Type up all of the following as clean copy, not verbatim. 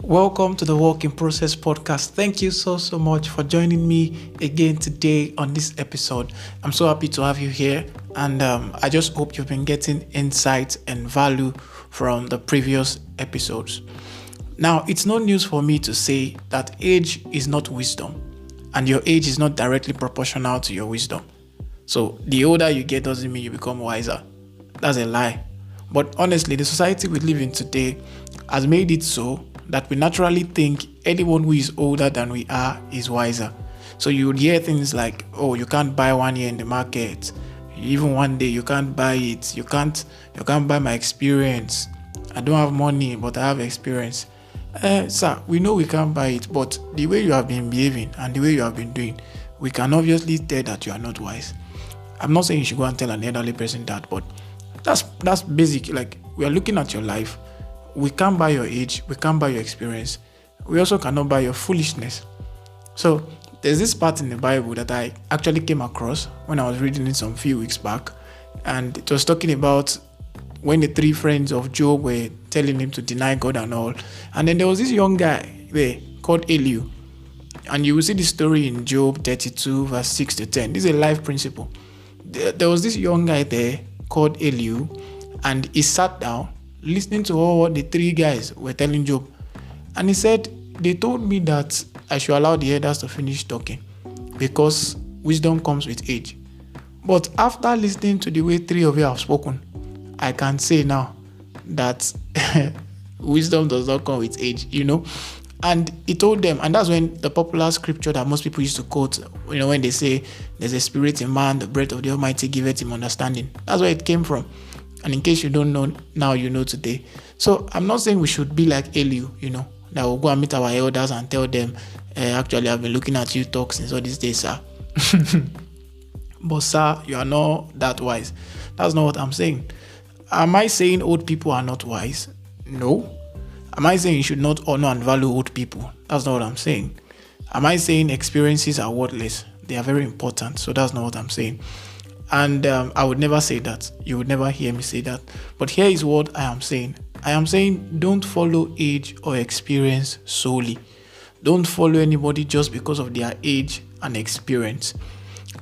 Welcome to the Work in Process podcast. Thank you so much for joining me again today on this episode. I'm so happy to have you here, and I just hope you've been getting insights and value from the previous episodes. Now, it's no news for me to say that age is not wisdom, and your age is not directly proportional to your wisdom. So, the older you get doesn't mean you become wiser. That's a lie. But honestly, the society we live in today has made it so that we naturally think anyone who is older than we are is wiser. So you would hear things like, oh, you can't buy 1 year in the market. Even one day you can't buy it. You can't buy my experience. I don't have money, but I have experience. Sir, we know we can't buy it, but the way you have been behaving and the way you have been doing, we can obviously tell that you are not wise. I'm not saying you should go and tell an elderly person that, but that's basic. Like, we are looking at your life. We can't buy your age. We can't buy your experience. We also cannot buy your foolishness. So there's this part in the Bible that I actually came across when I was reading it some few weeks back. And it was talking about when the 3 friends of Job were telling him to deny God and all. And then there was this young guy there called Elihu. And you will see the story in Job 32 verse 6 to 10. This is a life principle. There was this young guy there called Elihu, and he sat down listening to all what the 3 guys were telling Job. And he said, they told me that I should allow the elders to finish talking because wisdom comes with age. But after listening to the way 3 of you have spoken, I can say now that wisdom does not come with age, And he told them, and that's when the popular scripture that most people used to quote, when they say there's a spirit in man, the breath of the Almighty giveth him understanding. That's where it came from. And in case you don't know, now you know today. So I'm not saying we should be like Elihu, that we'll go and meet our elders and tell them, actually, I've been looking at you talk since all these days, sir. But sir, you are not that wise. That's not what I'm saying. Am I saying old people are not wise? No. Am I saying you should not honor and value old people? That's not what I'm saying. Am I saying experiences are worthless? They are very important. So that's not what I'm saying. And I would never say that. You would never hear me say that. But here is what I am saying. I am saying don't follow age or experience solely. Don't follow anybody just because of their age and experience.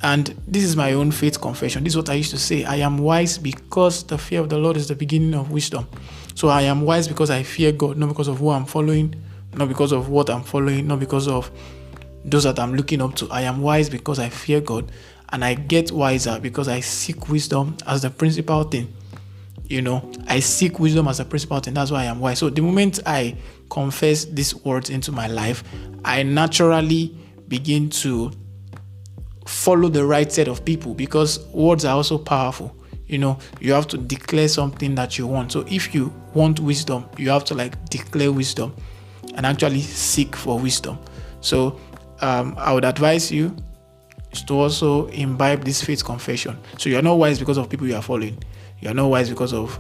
And this is my own faith confession. This is what I used to say. I am wise because the fear of the Lord is the beginning of wisdom. So I am wise because I fear God, not because of who I'm following, not because of what I'm following, not because of those that I'm looking up to. I am wise because I fear God. And I get wiser because I seek wisdom as the principal thing. I seek wisdom as a principal thing. That's why I am wise. So the moment I confess these words into my life, I naturally begin to follow the right set of people, because words are also powerful. You have to declare something that you want. So if you want wisdom, you have to declare wisdom and actually seek for wisdom. So I would advise you is to also imbibe this faith confession. So you are not wise because of people you are following. You are not wise because of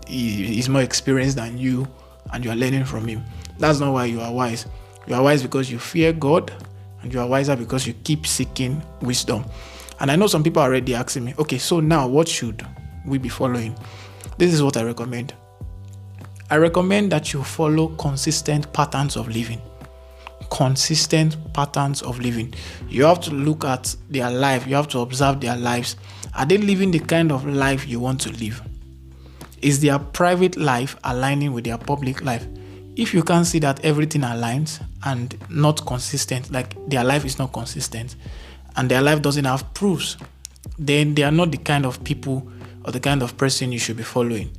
he's more experienced than you and you are learning from him. That's not why you are wise. You are wise because you fear God, and you are wiser because you keep seeking wisdom. And I know some people are already asking me, okay, so now what should we be following? This is what I recommend. I recommend that you follow consistent patterns of living. Consistent patterns of living. You have to look at their life. You have to observe their lives. Are they living the kind of life you want to live? Is their private life aligning with their public life? If you can't see that everything aligns and not consistent, like their life is not consistent and their life doesn't have proofs, then they are not the kind of people or the kind of person you should be following.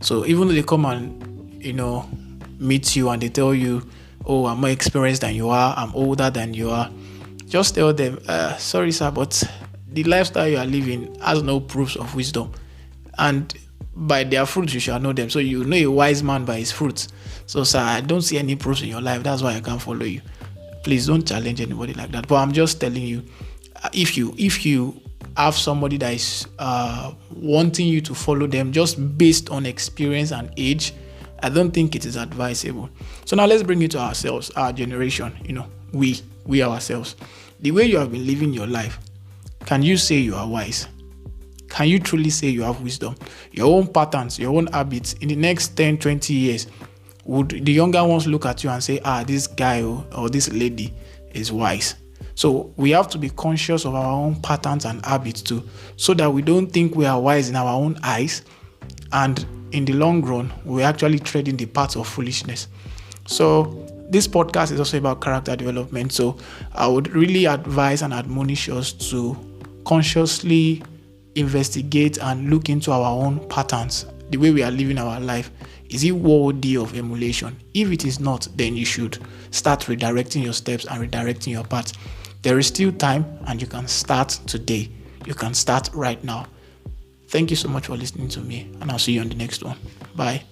So even though they come and meet you and they tell you, oh, I'm more experienced than you are, I'm older than you are, just tell them, sorry sir, but the lifestyle you are living has no proofs of wisdom, and by their fruits you shall know them. So you know a wise man by his fruits. So sir, I don't see any proofs in your life, that's why I can't follow you. Please don't challenge anybody like that. But I'm just telling you, if you have somebody that is wanting you to follow them just based on experience and age, I don't think it is advisable. So now let's bring it to ourselves, our generation, we ourselves. The way you have been living your life, can you say you are wise? Can you truly say you have wisdom? Your own patterns, your own habits in the next 10, 20 years, would the younger ones look at you and say, this guy or this lady is wise? So we have to be conscious of our own patterns and habits too, so that we don't think we are wise in our own eyes, and in the long run, we're actually treading the path of foolishness. So this podcast is also about character development. So I would really advise and admonish us to consciously investigate and look into our own patterns, the way we are living our life. Is it worthy of emulation? If it is not, then you should start redirecting your steps and redirecting your path. There is still time, and you can start today. You can start right now. Thank you so much for listening to me, and I'll see you on the next one. Bye.